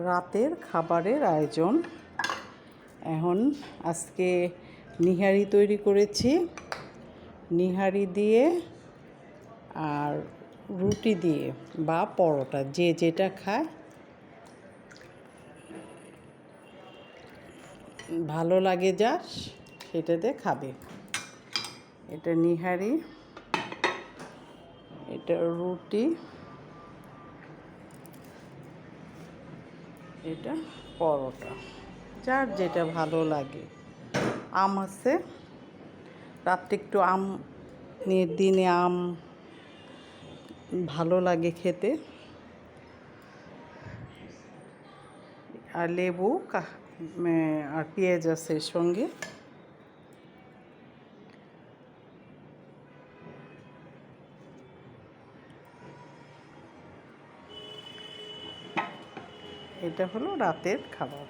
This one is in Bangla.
রাতের খাবারের আয়োজন। এখন আজকে নিহারি তৈরি করেছি। নিহারি দিয়ে আর রুটি দিয়ে বা পরোটা, যে যেটা খায় ভালো লাগে যা সেটাতে খাবে। এটা নিহারি, এটা রুটি, এটা পরোটা, যার যেটা ভালো লাগে। আম আছে, রাত্রে একটু দিনে আম ভালো লাগে খেতে। আর লেবু আর পেঁয়াজ আছে এর সঙ্গে। এটা হলো রাতের খাবার।